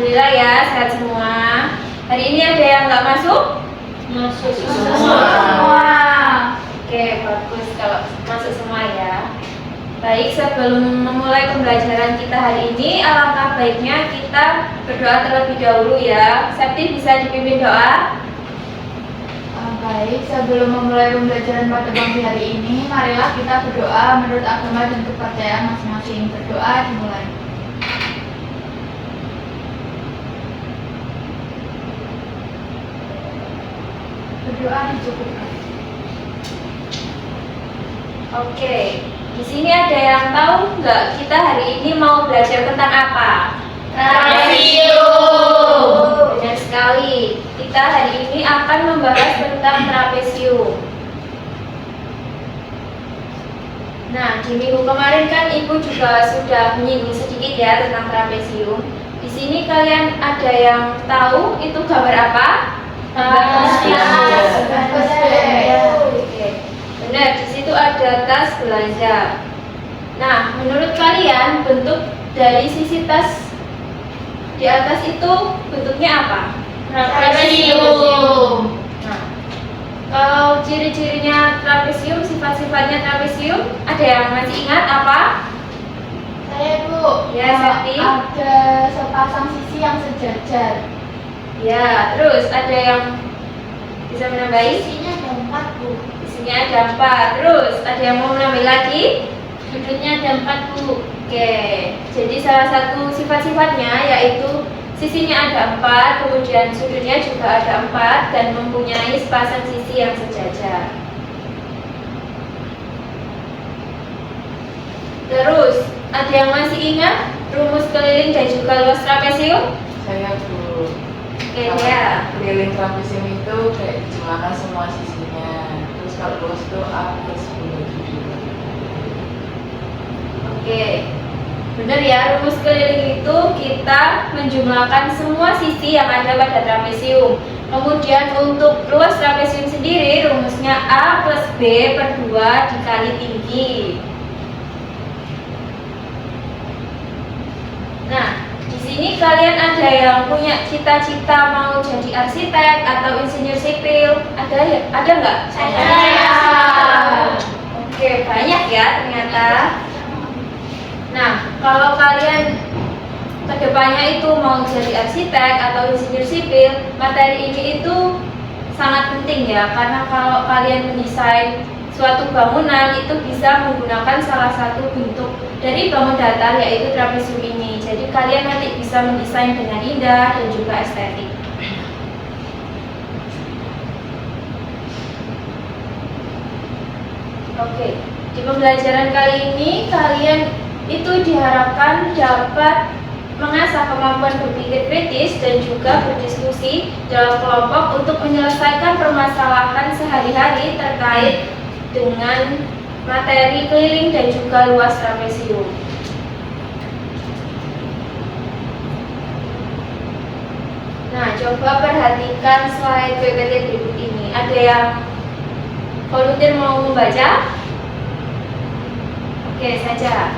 Alhamdulillah ya, sehat semua. Hari ini ada yang nggak masuk? Masuk Semua. Oke, bagus kalau masuk semua ya. Baik, sebelum memulai pembelajaran kita hari ini, alangkah baiknya kita berdoa terlebih dahulu ya. Septi bisa dipimpin doa? Baik, sebelum memulai pembelajaran pada pagi hari ini, marilah kita berdoa menurut agama dan kepercayaan masing-masing. Berdoa dimulai. Berdoa dicukupkan. Oke, di sini ada yang tahu nggak kita hari ini mau belajar tentang apa? Trapesium. Benar sekali. Kita hari ini akan membahas tentang trapesium. Nah, di minggu kemarin kan Ibu juga sudah menyinggung sedikit ya tentang trapesium. Di sini kalian ada yang tahu itu gambar apa? Oke. Benar, di situ ada tas belanja. Nah, menurut kalian bentuk dari sisi tas di atas itu bentuknya apa? Trapesium. Nah, kalau ciri-cirinya trapesium, sifat-sifatnya trapesium, ada yang masih ingat apa? Saya Bu, Ya, Septi. ada sepasang sisi yang sejajar. Ya, terus ada yang bisa menambahi? Sisinya ada 4 Bu. Di sini ada 4. Terus ada yang mau menambah lagi? Sudutnya ada 4 Bu. Oke, jadi salah satu sifat-sifatnya yaitu sisinya ada 4, kemudian sudutnya juga ada 4 dan mempunyai sepasang sisi yang sejajar. Terus, ada yang masih ingat rumus keliling dan juga luas trapesium? Saya Bu. Oke, Kalau ya. keliling trapesium itu kayak dijumlahkan semua sisinya. Terus kalau luas itu A plus B/7. Oke, benar ya, rumus keliling itu kita menjumlahkan semua sisi yang ada pada trapesium. Kemudian untuk luas trapesium sendiri rumusnya A plus B per 2 dikali tinggi. Nah, di sini kalian ada yang punya cita-cita mau jadi arsitek atau insinyur sipil? Ada nggak? Ada. Oke, banyak ya ternyata. Nah, kalau kalian kedepannya itu mau jadi arsitek atau insinyur sipil, materi ini itu sangat penting ya, karena kalau kalian mendesain suatu bangunan itu bisa menggunakan salah satu bentuk dari bangun datar yaitu trapesium ini. Jadi kalian nanti bisa mendesain dengan indah dan juga estetik. Oke, di pembelajaran kali ini kalian itu diharapkan dapat mengasah kemampuan berpikir kritis dan juga berdiskusi dalam kelompok untuk menyelesaikan permasalahan sehari-hari terkait dengan materi keliling dan juga luas trapesium. Nah, coba perhatikan slide PPT berikut ini. Ada yang volunteer mau membaca? Oke, saja.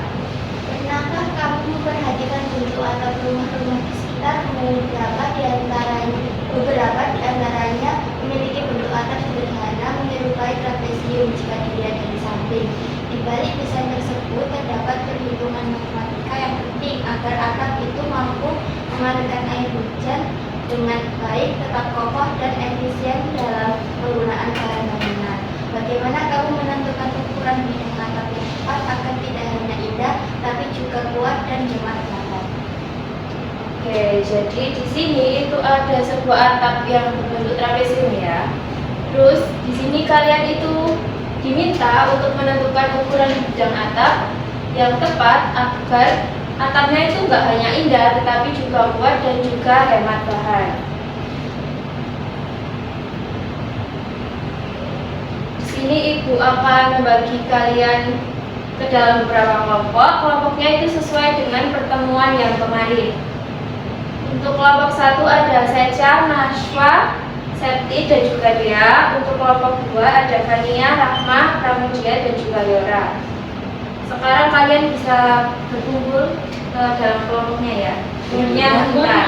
Pernahkah kamu memperhatikan bentuk atap rumah-rumah di sekitarmu? Beberapa di antaranya memiliki bentuk atap sederhana menyerupai trapesium jika dilihat dari samping. Di balik desain tersebut terdapat perhitungan matematika yang penting agar atap itu mampu mengalirkan air hujan dengan baik, tetap kokoh dan efisien dalam penggunaan bahan bangunan. Bagaimana kamu menentukan ukuran bidang atap yang tepat agar tidak hanya indah, tapi juga kuat dan hemat bahan? Oke, jadi di sini itu ada sebuah atap yang berbentuk trapesium ya. Terus di sini kalian itu diminta untuk menentukan ukuran bidang atap yang tepat agar atapnya itu nggak hanya indah, tetapi juga kuat dan juga hemat bahan. Di sini Ibu akan membagi kalian ke dalam beberapa kelompok. Kelompoknya itu sesuai dengan pertemuan yang kemarin. Untuk kelompok 1 ada Seca, Nashwa, Septi dan juga Dea. Untuk kelompok 2 ada Fania, Rahma, Pramudia dan juga Yora. Sekarang kalian bisa berkumpul dalam kelompoknya ya. Umumnya bentar.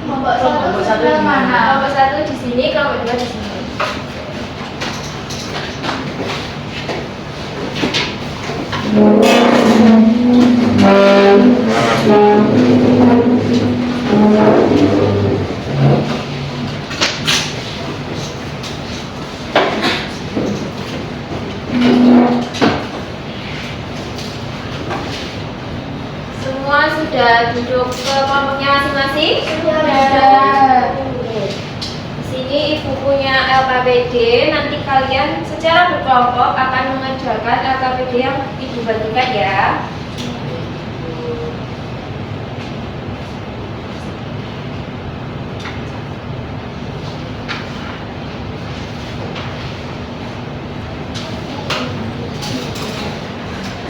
Kelompok Kelompok satu satu di sebelah mana? mana? Kelompok 1 di sini, kelompok 2 di sini. Semua sudah duduk ke kelompoknya masing-masing? Sudah. Di sini ibu punya LKPD. Nanti kalian secara berkelompok akan mengerjakan LKPD yang ibu bagikan ya.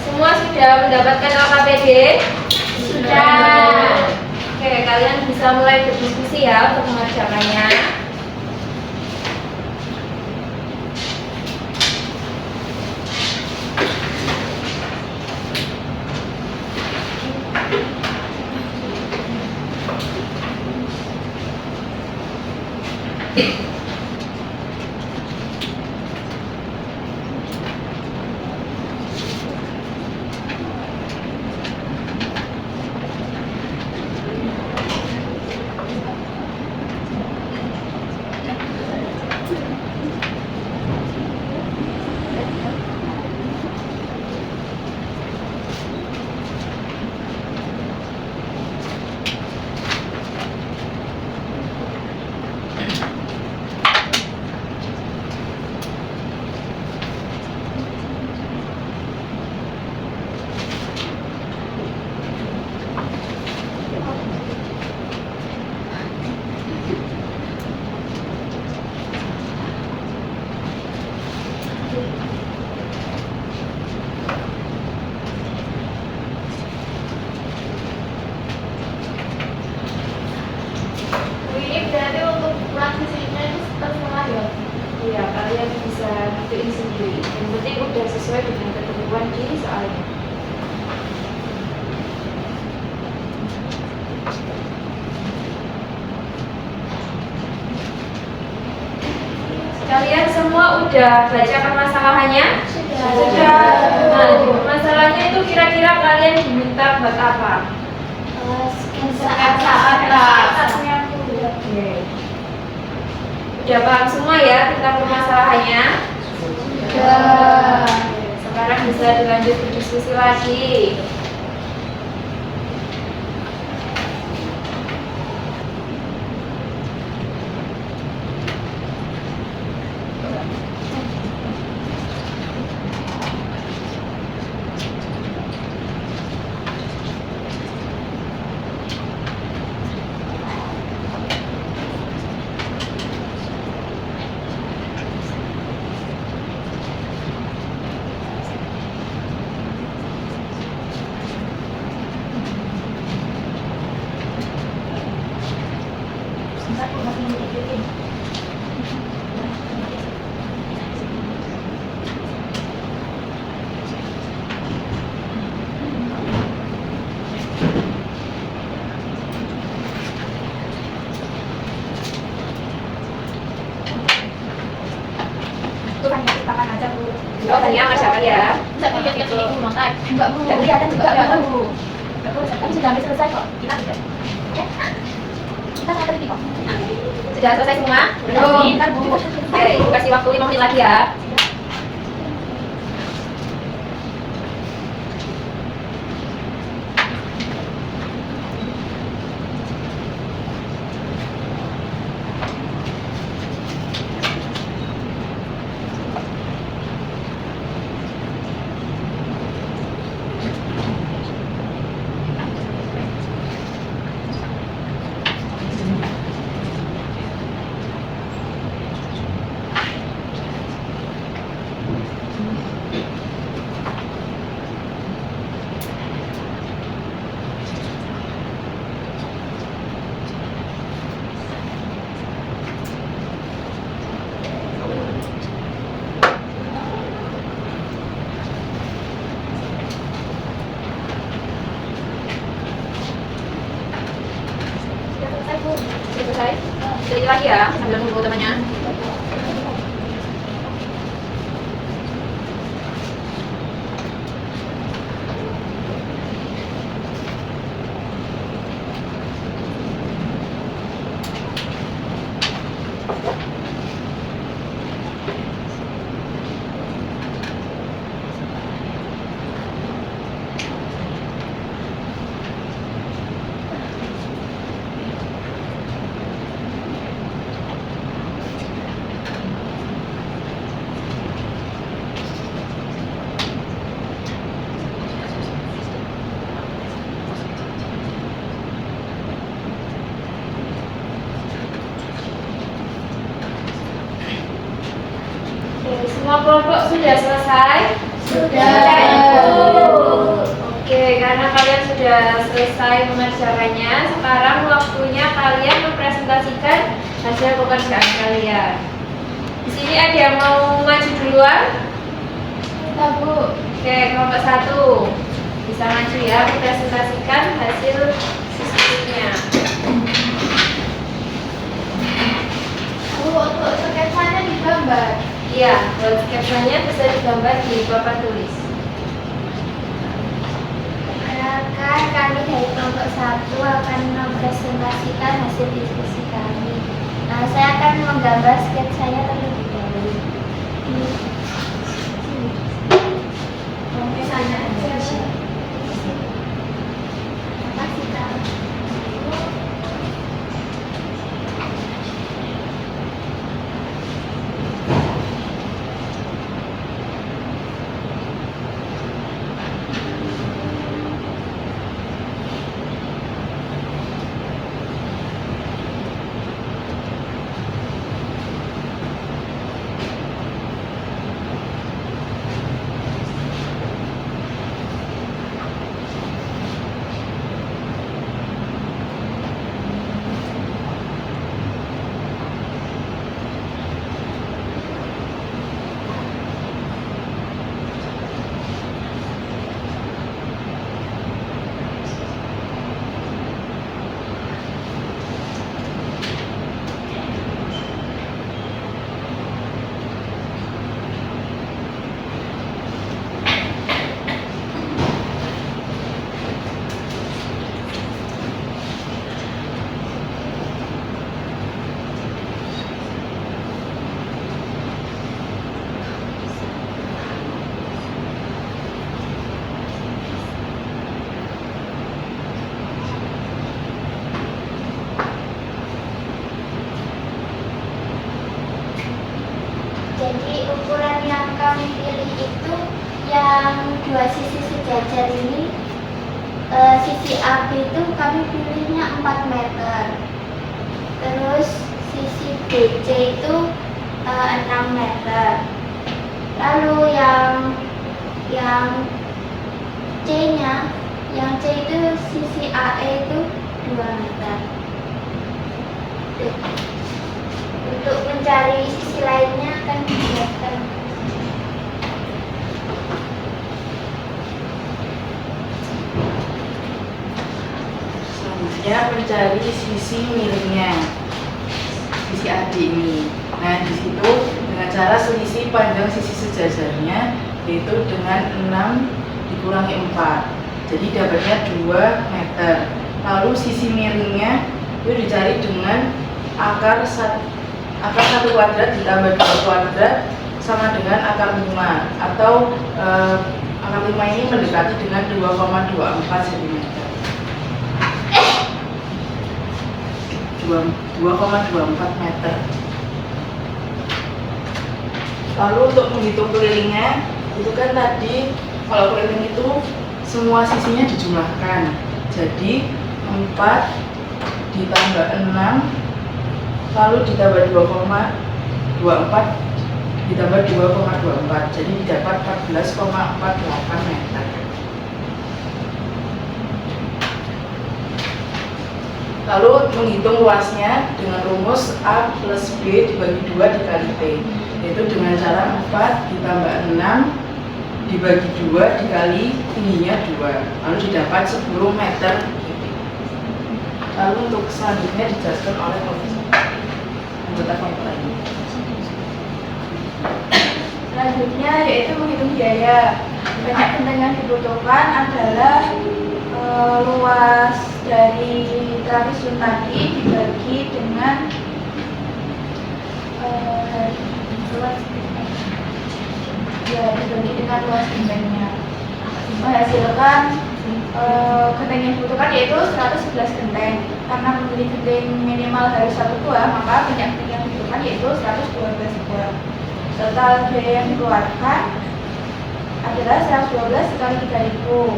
Semua sudah mendapatkan LKPD? Sudah. Oke, kalian bisa mulai berdiskusi ya untuk mengerjakannya. Ini berarti untuk praktisinya itu terserah ya. Iya, kalian bisa nentuin sendiri. Yang penting udah sesuai dengan ketentuan di soalnya. Kalian semua udah baca permasalahannya? Sudah. Nah, di permasalahannya itu kira-kira kalian diminta buat apa? Saat atas. Oke. Udah paham semua ya tentang permasalahannya? Sudah. Sekarang bisa dilanjut berdiskusi lagi. Itu kan ceritakan aja Bu. Oh, tadi ngerjakan ya. Enggak lihat-lihat ini Bu, Mang. Enggak Bu. Enggak kelihatan juga enggak Bu. Tapi sudah hampir selesai kok. Kita tidak. Ya. Kita nggak teliti kok. Sudah selesai semua? Belum. Ntar Bu. Oke, ibu kasih waktu 5 menit lagi ya. Selesai. Sedikit lagi ya, sambil nunggu temannya. Oke, semua kelompok sudah selesai? Sudah. Oke, karena kalian sudah selesai mengerjakannya, sekarang waktunya kalian mempresentasikan hasil pekerjaan kalian. Di sini ada yang mau maju duluan? Kita, Bu. Oke, kelompok 1 bisa maju ya, mempresentasikan hasil sisanya. Bu, untuk sketsanya digambar. Iya, buat sketsanya bisa digambar di papan tulis. Perkenalkan, kami dari kelompok 1 akan mempresentasikan hasil diskusi kami. Saya akan menggambar sketsanya terlebih dahulu. Oke, sana aja. Makasih, Kak. Jadi ukuran yang kami pilih itu yang dua sisi sejajar ini, sisi AB itu kami pilihnya 4 meter. Terus sisi BC itu 6 meter. Lalu yang C-nya, yang C itu sisi AE itu 2 meter. Untuk mencari sisi lainnya akan dijelaskan. Selanjutnya mencari sisi miringnya, sisi AD ini. Nah, di situ dengan cara selisih panjang sisi sejajarnya yaitu dengan 6 dikurangi 4. Jadi dapatnya 2 meter. Lalu sisi miringnya itu dicari dengan akar 1 kuadrat ditambah 2 kuadrat sama dengan akar 5, atau akar 5 ini mendekati dengan 2,24 cm. 2,24 meter. Lalu untuk menghitung kelilingnya, itu kan tadi kalau keliling itu semua sisinya dijumlahkan. Jadi 4 ditambah 6 lalu ditambah 2,24 ditambah 2,24, jadi didapat 14,48 meter. Lalu menghitung luasnya dengan rumus A plus B dibagi 2 dikali T, yaitu dengan cara 4 ditambah 6 dibagi 2 dikali tingginya 2, lalu didapat 10 meter. Lalu untuk selanjutnya dijelaskan oleh anggota kelompok lain. Selanjutnya yaitu menghitung biaya. Banyak genteng yang dibutuhkan adalah luas dari trapesium tadi dibagi dengan luas gentengnya, menghasilkan genteng yang dibutuhkan yaitu 111 genteng. Karena memilih genteng minimal harus 1 buah, maka banyak genteng yang dibutuhkan yaitu 112 buah. Total biaya yang dikeluarkan adalah 112 dikali 3.000.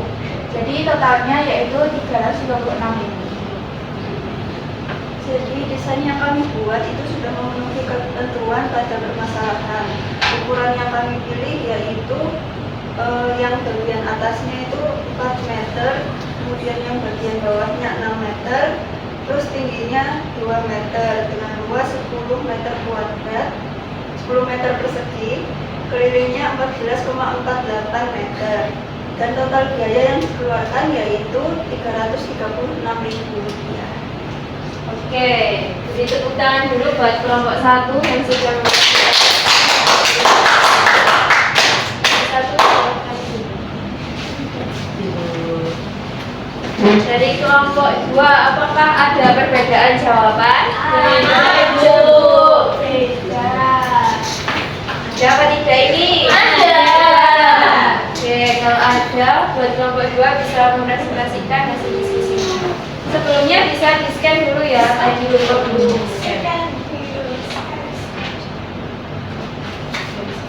Jadi totalnya yaitu 326.000. Jadi desain yang kami buat itu sudah memenuhi ketentuan pada permasalahan. Ukuran yang kami pilih yaitu yang bagian atasnya itu 4 meter, kemudian yang bagian bawahnya 6 meter, terus tingginya 2 meter dengan luas 10 meter kuadrat, 10 meter persegi, kelilingnya 14,48 meter. Dan total biaya yang dikeluarkan yaitu Rp336.000. Oke, jadi tepuk tangan dulu buat kelompok 1 yang sudah Dari kelompok 2, apakah ada perbedaan jawaban? Ada. Ada apa tidak ini? Ada. Oke, kalau ada, buat kelompok 2 bisa merepresentasikan hasil diskusinya. Sebelumnya bisa di-scan dulu ya, tadi lupa dulu di-scan.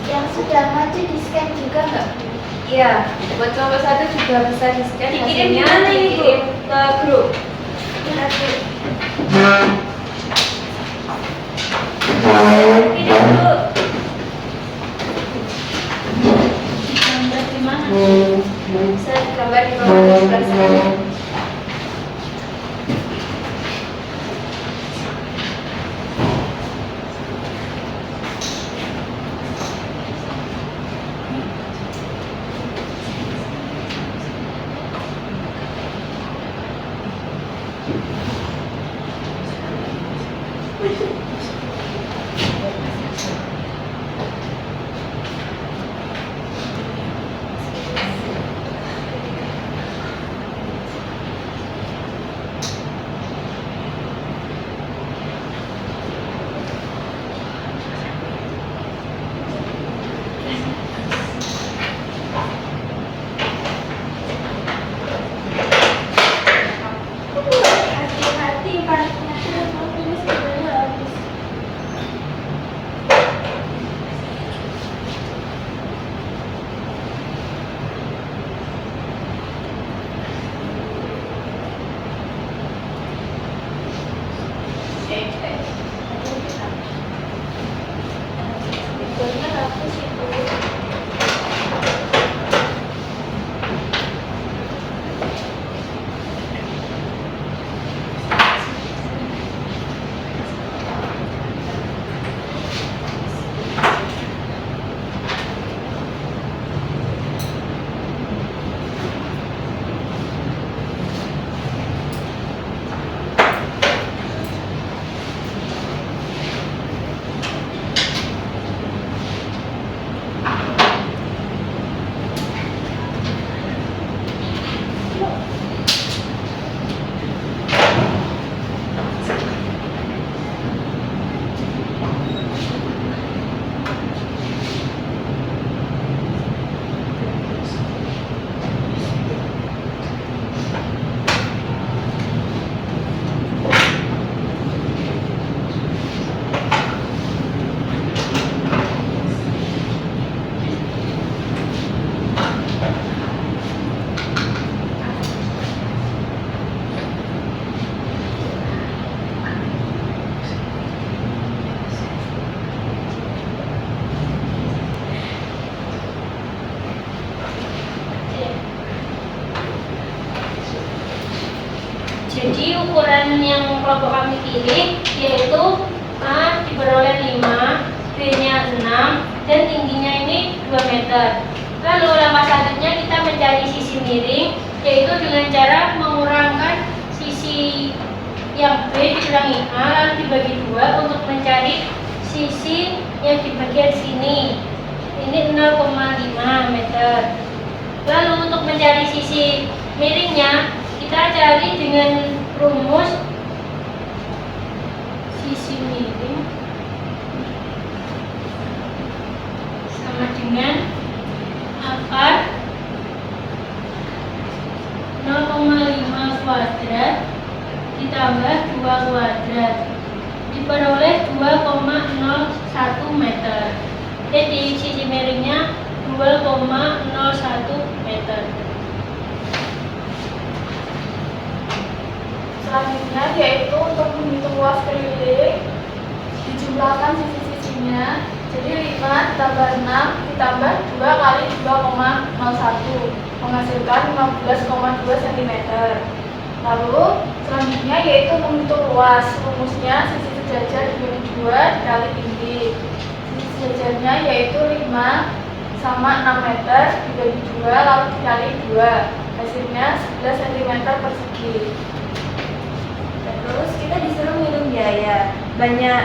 Yang sudah maju di scan juga nggak? Iya, buat kelompok 1 juga bisa di-scan Dikirim hasilnya, gimana ini, Bu? dikirim ke grup. Ini dulu. Gambar di mana? Bisa digambar di kelompok sebelah sana. Hati-hati partnya mau tulis sebelum habis. Betulnya hapus itu. Jadi ukuran yang kelompok kami pilih yaitu A diperoleh 5, B-nya 6, dan tingginya ini 2 meter. Lalu langkah selanjutnya kita mencari sisi miring, yaitu dengan cara mengurangkan sisi yang B dikurangi A lalu dibagi 2 untuk mencari sisi yang di bagian sini. Ini 0,5 meter. Lalu untuk mencari sisi miringnya, kita cari dengan rumus sisi miring sama dengan akar 0,5 kuadrat ditambah 2 kuadrat diperoleh 2,01 meter. Jadi sisi miringnya 2,01 meter. Selanjutnya yaitu untuk menghitung luas keliling, dijumlahkan sisi-sisinya. Jadi 5 ditambah 6 ditambah 2 kali 2,01 menghasilkan 15,2 cm. Lalu selanjutnya yaitu menghitung luas. Rumusnya sisi sejajar dibagi 2 dikali tinggi. Sisi sejajarnya yaitu 5 sama 6 meter dibagi 2 lalu dikali 2. Hasilnya 11 cm persegi. Terus kita disuruh menghitung biaya. Banyak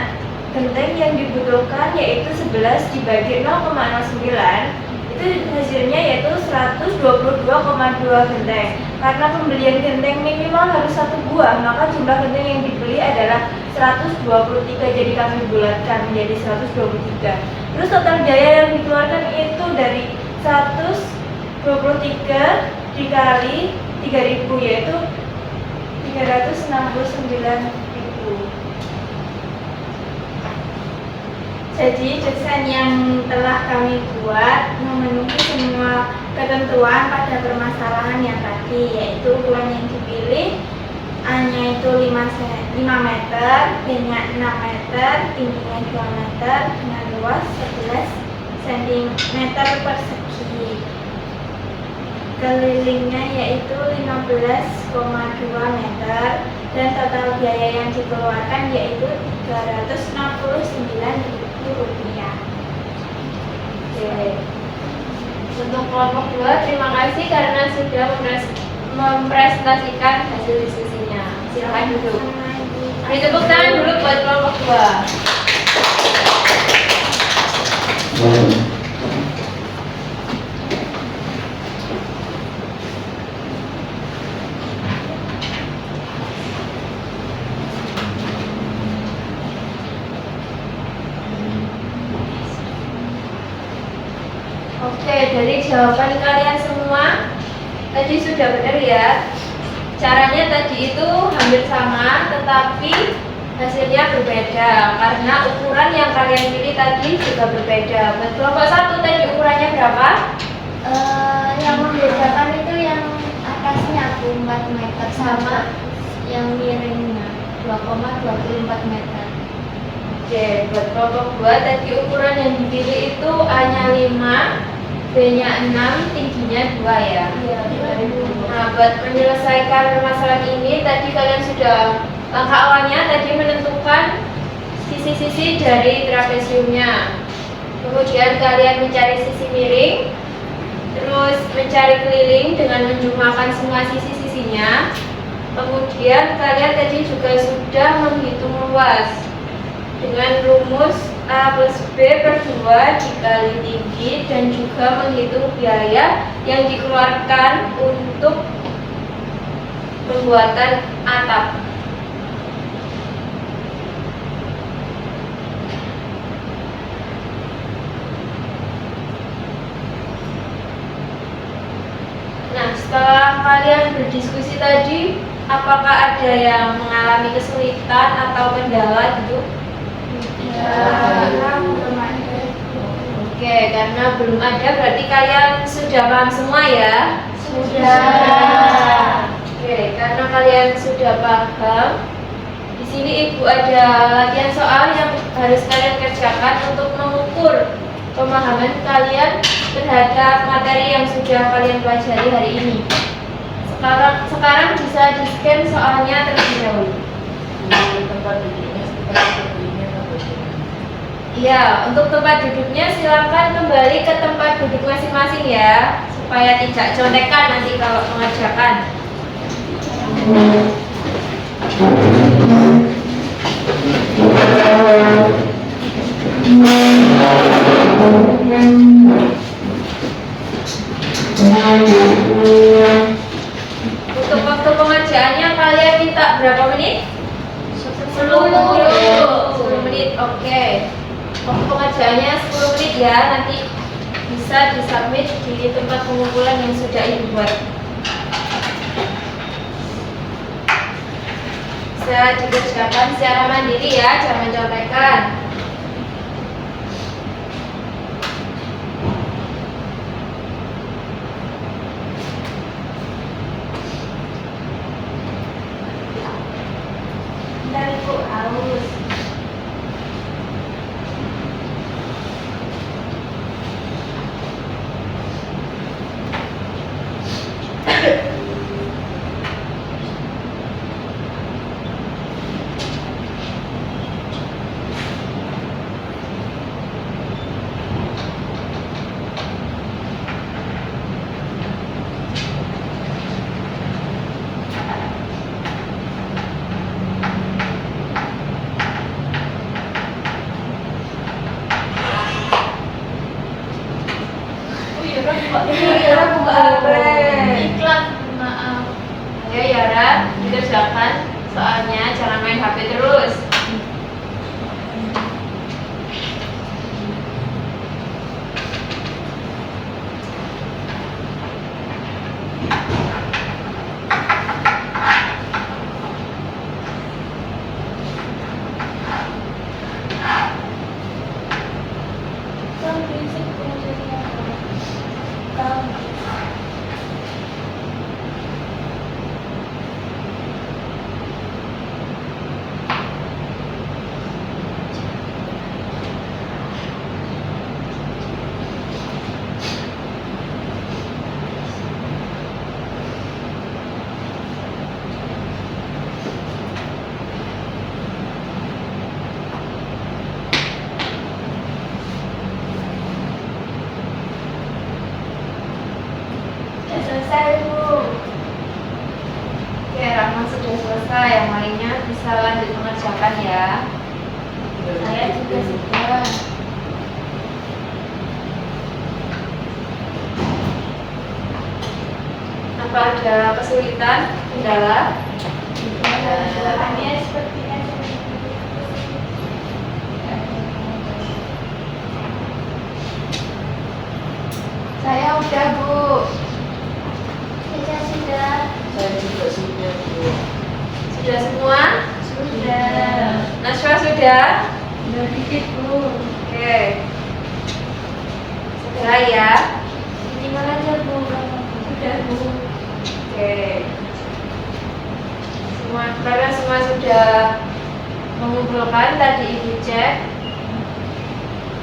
genteng yang dibutuhkan yaitu 11 dibagi 0,09. Itu hasilnya yaitu 122,2 genteng. Karena pembelian genteng minimal harus 1 buah, maka jumlah genteng yang dibeli adalah 123. Jadi kami bulatkan menjadi 123. Terus total biaya yang dikeluarkan itu dari 123 dikali 3.000 yaitu 369.000. Jadi desain yang telah kami buat memenuhi semua ketentuan pada permasalahan yang tadi, yaitu ukuran yang dipilih A-nya itu 5 meter, B-nya 6 meter, tingginya 2 meter dengan luas 11 cm persegi. Kelilingnya yaitu 15,2 meter dan total biaya yang dikeluarkan yaitu 369.000 rupiah. Oke. Untuk kelompok 2, terima kasih karena sudah mempresentasikan hasil diskusinya. Silahkan duduk. Beri tepuk tangan dulu buat kelompok 2. Oke, dari jawaban kalian semua tadi sudah benar ya. Caranya tadi itu hampir sama, tetapi hasilnya berbeda karena ukuran yang kalian pilih tadi juga berbeda. Buat kelompok 1 tadi ukurannya berapa? Yang membedakan itu yang atasnya 4 meter sama yang miringnya 2,24 meter. Oke, buat kelompok 2 tadi ukuran yang dipilih itu A-nya 5, B-nya 6, tingginya 2 ya. Iya. Nah, buat menyelesaikan permasalahan ini tadi kalian sudah langkah awalnya tadi menentukan sisi-sisi dari trapesiumnya. Kemudian kalian mencari sisi miring, terus mencari keliling dengan menjumlahkan semua sisi-sisinya. Kemudian kalian tadi juga sudah menghitung luas dengan rumus A plus B per 2 dikali tinggi dan juga menghitung biaya yang dikeluarkan untuk pembuatan atap. Nah, setelah kalian berdiskusi tadi, apakah ada yang mengalami kesulitan atau kendala gitu? Oke, karena belum ada berarti kalian sudah paham semua ya? Sudah. Oke, karena kalian sudah paham, di sini Ibu ada latihan soal yang harus kalian kerjakan untuk mengukur pemahaman kalian terhadap materi yang sudah kalian pelajari hari ini. Sekarang bisa di-scan soalnya terlebih dahulu. Tempat duduknya seperti ini atau bagaimana? Iya, untuk tempat duduknya silakan kembali ke tempat duduk masing-masing ya, supaya tidak contekan nanti kalau mengerjakan. Oke. Waktu pengerjaannya 10 menit ya. Nanti bisa disubmit di tempat pengumpulan yang sudah Ibu buat. Bisa dikerjakan secara mandiri ya, jangan contekan. Bentar Ibu, haus. Iya, buka HP. Iklan, maaf. Ayo Yara, dikerjakan soalnya jangan main HP terus. Kan prinsip pengujian tahu. Sudah selesai Bu. Oke, Rahma sudah selesai. Yang lainnya bisa lanjut mengerjakan ya. Saya juga sudah. Apa ada kesulitan, kendala? Jawabannya sepertinya saya udah Bu. Saya sudah. Saya juga sudah Bu. Sudah semua? Sudah. Naswa sudah? Udah dikit Bu. Oke. Segera ya. Minimal aja Bu. Sudah Bu. Oke. Karena semua sudah mengumpulkan tadi Ibu cek.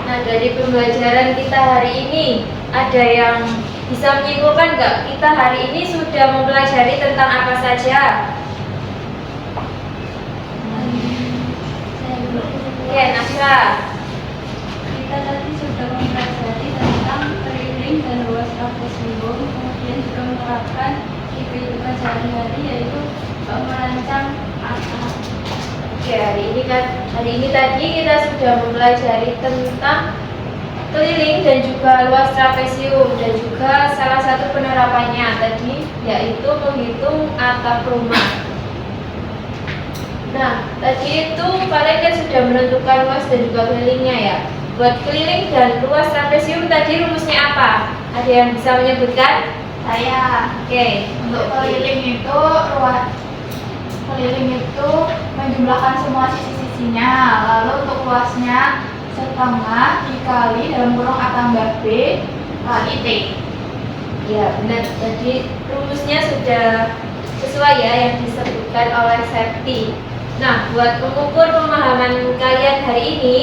Nah, dari pembelajaran kita hari ini ada yang bisa menyimpulkan nggak kita hari ini sudah mempelajari tentang apa saja? Oke, Nasra. Kita tadi sudah mempelajari tentang keliling dan ruas trapesium, kemudian juga menerapkan di kehidupan sehari-hari yaitu merancang atap. Oke, hari ini tadi kita sudah mempelajari tentang keliling dan juga luas trapesium dan juga salah satu penerapannya tadi yaitu menghitung atap rumah. Nah, tadi itu kalian kan sudah menentukan luas dan juga kelilingnya ya. Buat keliling dan luas trapesium tadi rumusnya apa? Ada yang bisa menyebutkan? Saya Oke, untuk keliling itu menjumlahkan semua sisi-sisinya, lalu untuk luasnya setengah dikali dalam kurung A tambah B kali T. ya benar. Tadi rumusnya sudah sesuai ya yang disebutkan oleh Septi. Nah, buat mengukur pemahaman kalian hari ini,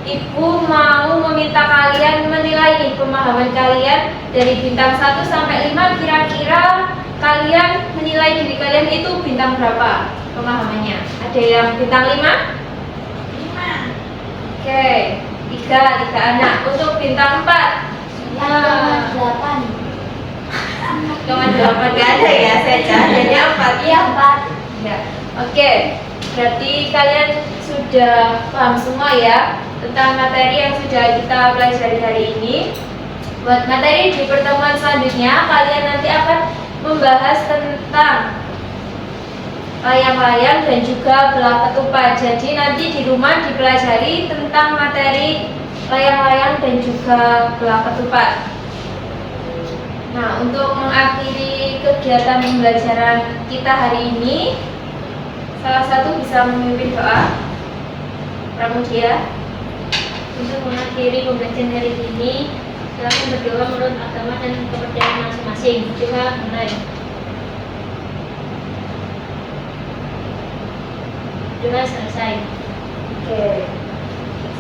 Ibu mau meminta kalian menilai nih pemahaman kalian dari bintang 1 sampai 5, kira-kira kalian menilai diri kalian itu bintang berapa pemahamannya? Ada yang bintang 5? 5. Oke, 3 anak. Untuk bintang 4? Yang 8. Kawan 8 gak ada ya, saya hanya 4. Iya, 4. Ya, oke. Berarti kalian sudah paham semua ya tentang materi yang sudah kita pelajari hari ini. Buat materi di pertemuan selanjutnya, kalian nanti akan membahas tentang layang-layang dan juga belah ketupat. Jadi nanti di rumah dipelajari tentang materi layang-layang dan juga belah ketupat. Nah, untuk mengakhiri kegiatan pembelajaran kita hari ini, salah satu bisa memimpin doa. Pramudia. Untuk mengakhiri pembelajaran hari ini, silakan berdoa menurut agama dan kepercayaan masing-masing. Doa mulai. Doa selesai. Oke.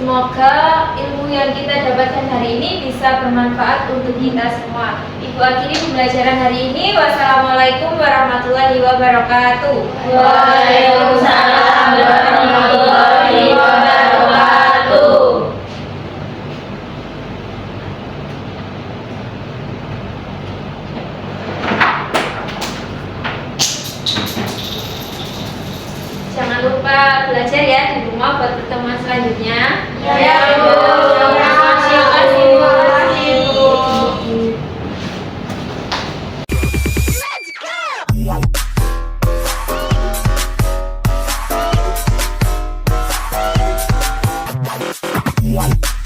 Semoga ilmu yang kita dapatkan hari ini bisa bermanfaat untuk kita semua. Ibu akhiri pembelajaran hari ini. Wassalamualaikum warahmatullahi wabarakatuh. Waalaikumsalam warahmatullahi wabarakatuh. Jangan lupa belajar ya di rumah buat pertemuan selanjutnya. Ya, Bu. Terima kasih, Bu. One.